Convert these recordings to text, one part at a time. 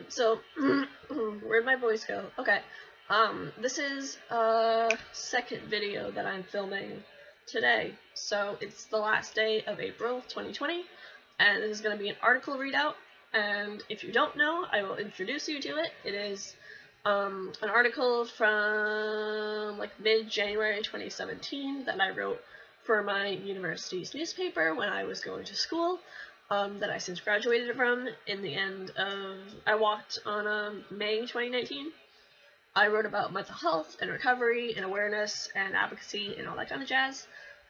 So, where'd my voice go? Okay. This is a second video that I'm filming today. So, it's the last day of April 2020, and this is going to be an article readout. And if you don't know, I will introduce you to it. It is an article from like mid-January 2017 that I wrote for my university's newspaper when I was going to school. That I since graduated from in the end of, I walked on May 2019. I wrote about mental health and recovery and awareness and advocacy and all that kind of jazz.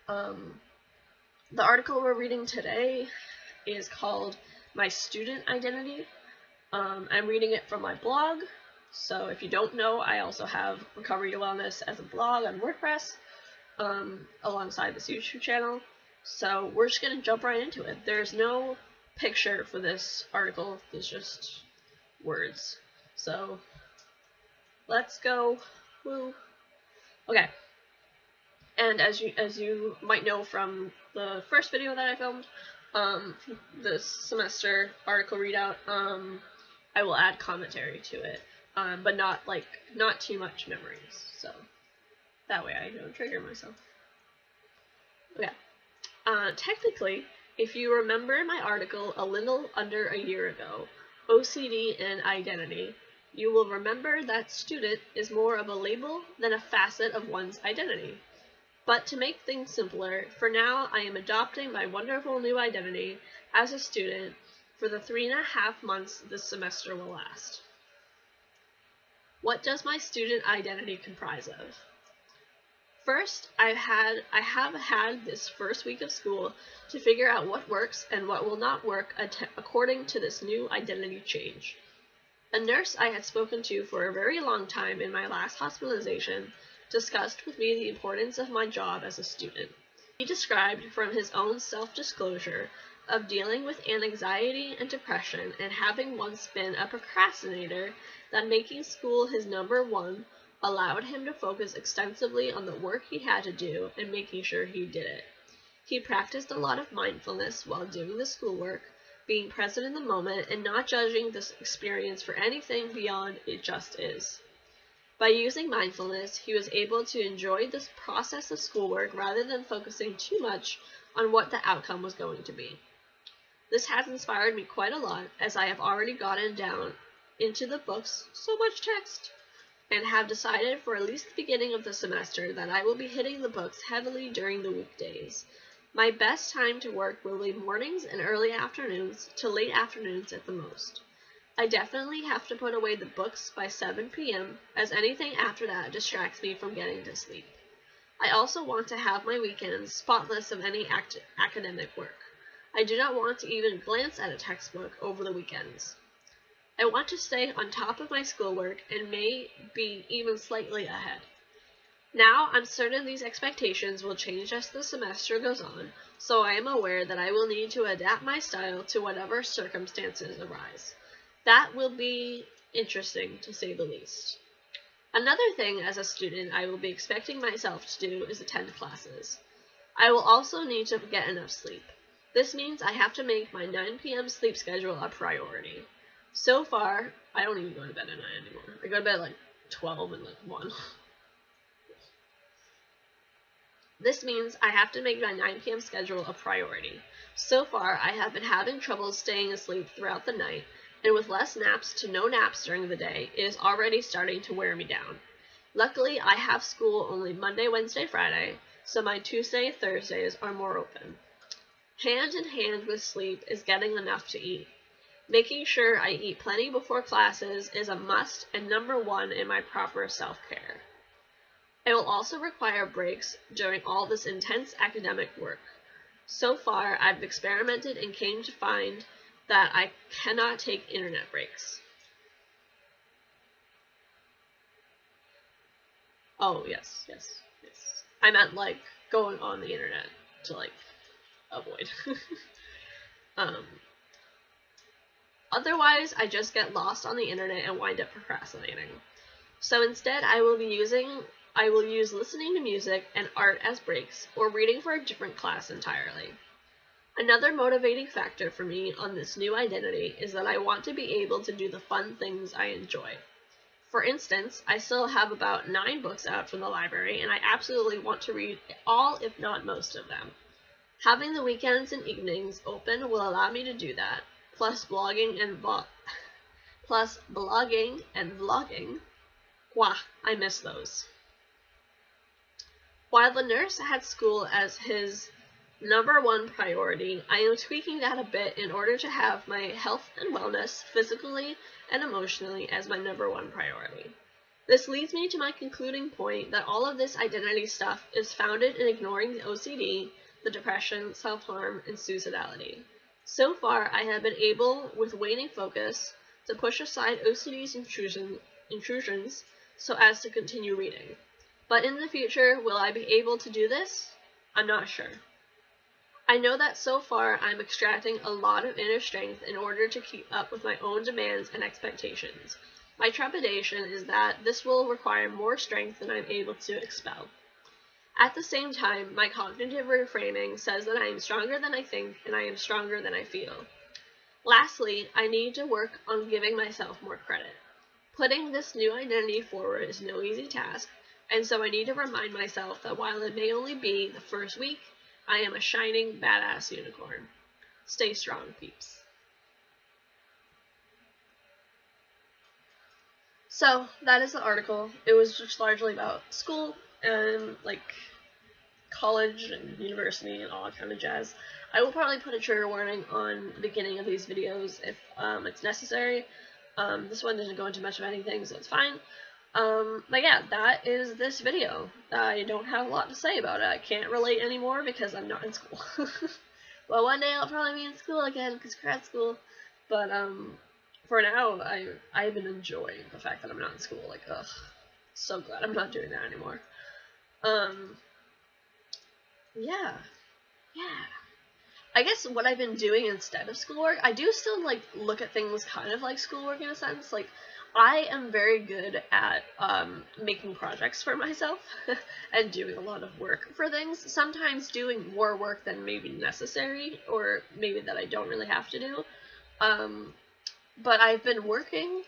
The article we're reading today is called My Student Identity. I'm reading it from my blog. So if you don't know, I also have Recovery to Wellness as a blog on WordPress, alongside this YouTube channel. So we're just going to jump right into it. There's no picture for this article, there's just words. So let's go. Woo. Okay. And as you might know from the first video that I filmed, this semester article readout, I will add commentary to it, but not too much memories. So that way I don't trigger myself. Okay. Technically, if you remember my article a little under a year ago, OCD and Identity, you will remember that student is more of a label than a facet of one's identity. But to make things simpler, for now I am adopting my wonderful new identity as a student for the 3.5 months this semester will last. What does my student identity comprise of? First, I have had this first week of school to figure out what works and what will not work according to this new identity change. A nurse I had spoken to for a very long time in my last hospitalization discussed with me the importance of my job as a student. He described from his own self-disclosure of dealing with anxiety and depression and having once been a procrastinator that making school his number one allowed him to focus extensively on the work he had to do and making sure he did it. He practiced a lot of mindfulness while doing the schoolwork, being present in the moment and not judging this experience for anything beyond it just is. By using mindfulness, he was able to enjoy this process of schoolwork rather than focusing too much on what the outcome was going to be. This has inspired me quite a lot as I have already gotten down into the books, so much text, and have decided for at least the beginning of the semester that I will be hitting the books heavily during the weekdays. My best time to work will be mornings and early afternoons to late afternoons at the most. I definitely have to put away the books by 7 p.m. as anything after that distracts me from getting to sleep. I also want to have my weekends spotless of any academic work. I do not want to even glance at a textbook over the weekends. I want to stay on top of my schoolwork and may be even slightly ahead. Now I'm certain these expectations will change as the semester goes on, so I am aware that I will need to adapt my style to whatever circumstances arise. That will be interesting, to say the least. Another thing as a student I will be expecting myself to do is attend classes. I will also need to get enough sleep. This means I have to make my 9 p.m. sleep schedule a priority. So far, I don't even go to bed at 9 anymore. I go to bed at 12 and 1. This means I have to make my 9 p.m. schedule a priority. So far, I have been having trouble staying asleep throughout the night, and with less naps to no naps during the day, it is already starting to wear me down. Luckily, I have school only Monday, Wednesday, Friday, so my Tuesday, Thursdays are more open. Hand in hand with sleep is getting enough to eat. Making sure I eat plenty before classes is a must and number one in my proper self-care. I will also require breaks during all this intense academic work. So far, I've experimented and came to find that I cannot take internet breaks. Oh, yes. I meant going on the internet to avoid. Otherwise, I just get lost on the internet and wind up procrastinating. So instead, I will use listening to music and art as breaks, or reading for a different class entirely. Another motivating factor for me on this new identity is that I want to be able to do the fun things I enjoy. For instance, I still have about 9 books out from the library, and I absolutely want to read all, if not most of them. Having the weekends and evenings open will allow me to do that, plus blogging and vlogging. Wah, I miss those. While the nurse had school as his #1 priority, I am tweaking that a bit in order to have my health and wellness, physically and emotionally, as my #1 priority. This leads me to my concluding point that all of this identity stuff is founded in ignoring the OCD, the depression, self-harm, and suicidality. So far, I have been able, with waning focus, to push aside OCD's intrusions so as to continue reading. But in the future, will I be able to do this? I'm not sure. I know that so far I'm extracting a lot of inner strength in order to keep up with my own demands and expectations. My trepidation is that this will require more strength than I'm able to expel. At the same time, my cognitive reframing says that I am stronger than I think and I am stronger than I feel. Lastly, I need to work on giving myself more credit. Putting this new identity forward is no easy task, and so I need to remind myself that while it may only be the first week, I am a shining, badass unicorn. Stay strong, peeps. So, that is the article. It was just largely about school and, college and university and all that kind of jazz. I will probably put a trigger warning on the beginning of these videos if it's necessary. This one doesn't go into much of anything, so it's fine. But yeah, that is this video. I don't have a lot to say about it. I can't relate anymore because I'm not in school. Well, one day I'll probably be in school again because grad school. But for now, I've been enjoying the fact that I'm not in school. Like, ugh, so glad I'm not doing that anymore. Yeah. I guess what I've been doing instead of schoolwork, I do still look at things kind of like schoolwork in a sense. Like, I am very good at making projects for myself and doing a lot of work for things. Sometimes doing more work than maybe necessary, or maybe that I don't really have to do. But I've been working.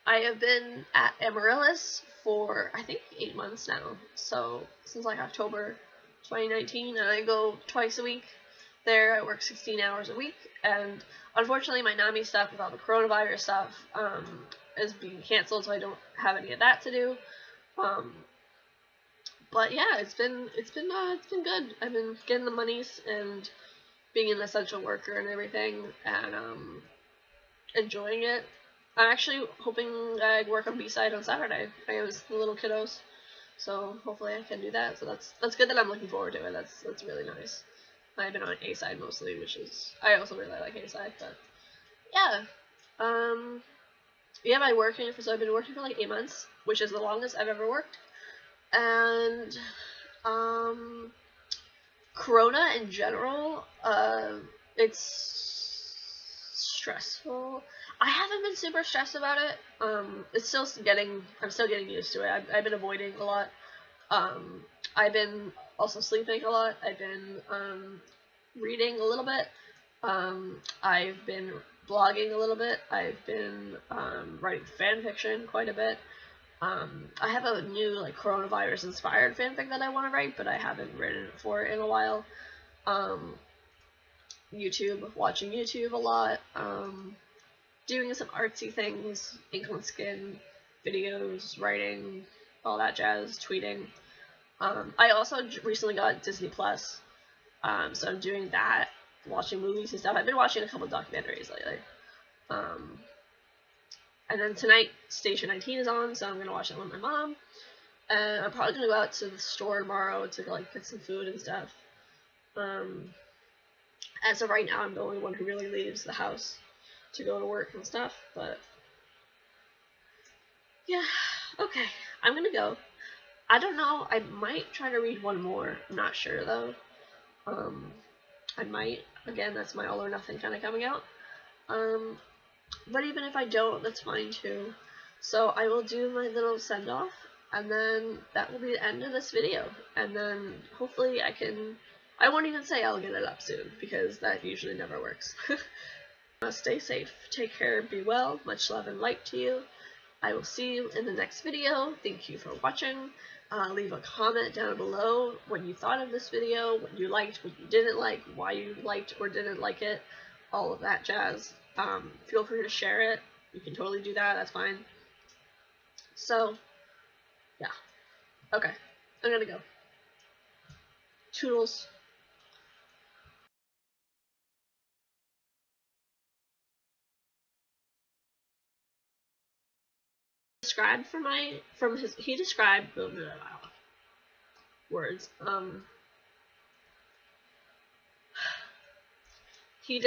I have been at Amaryllis for I think 8 months now. So since October 2019, and I go twice a week there. I work 16 hours a week, and unfortunately my NAMI stuff with all the coronavirus stuff is being canceled, so I don't have any of that to do. But yeah, it's been good. I've been getting the monies and being an essential worker and everything, and enjoying it. I'm actually hoping I work on B-side on Saturday. I was the little kiddos. So hopefully I can do that. So that's good that I'm looking forward to it. That's really nice. I've been on A-side mostly, which is I also really like A-side, but yeah. Yeah, I've been working for 8 months, which is the longest I've ever worked. And Corona in general, it's stressful. I haven't been super stressed about it. I'm still getting used to it. I've been avoiding a lot. I've been also sleeping a lot. I've been reading a little bit. I've been blogging a little bit. I've been writing fan fiction quite a bit. I have a new coronavirus inspired fanfic that I want to write, but I haven't written it for in a while. Watching YouTube a lot. Doing some artsy things, ink on skin, videos, writing, all that jazz, tweeting. I also recently got Disney Plus, so I'm doing that, watching movies and stuff. I've been watching a couple documentaries lately. And then tonight, Station 19 is on, so I'm gonna watch that with my mom. And I'm probably gonna go out to the store tomorrow to get some food and stuff. As of right now, I'm the only one who really leaves the house to go to work and stuff, but yeah, okay, I'm gonna go. I don't know, I might try to read one more, I'm not sure though. I might, again, that's my all or nothing kind of coming out. But even if I don't, that's fine too. So I will do my little send off, and then that will be the end of this video, and then hopefully I can I won't even say I'll get it up soon, because that usually never works. Stay safe, take care, be well, much love and light to you. I will see you in the next video. Thank you for watching. Leave a comment down below what you thought of this video, what you liked, what you didn't like, why you liked or didn't like it, all of that jazz. Feel free to share it. You can totally do that, that's fine. So, yeah. Okay, I'm gonna go. Toodles. Described he described words. He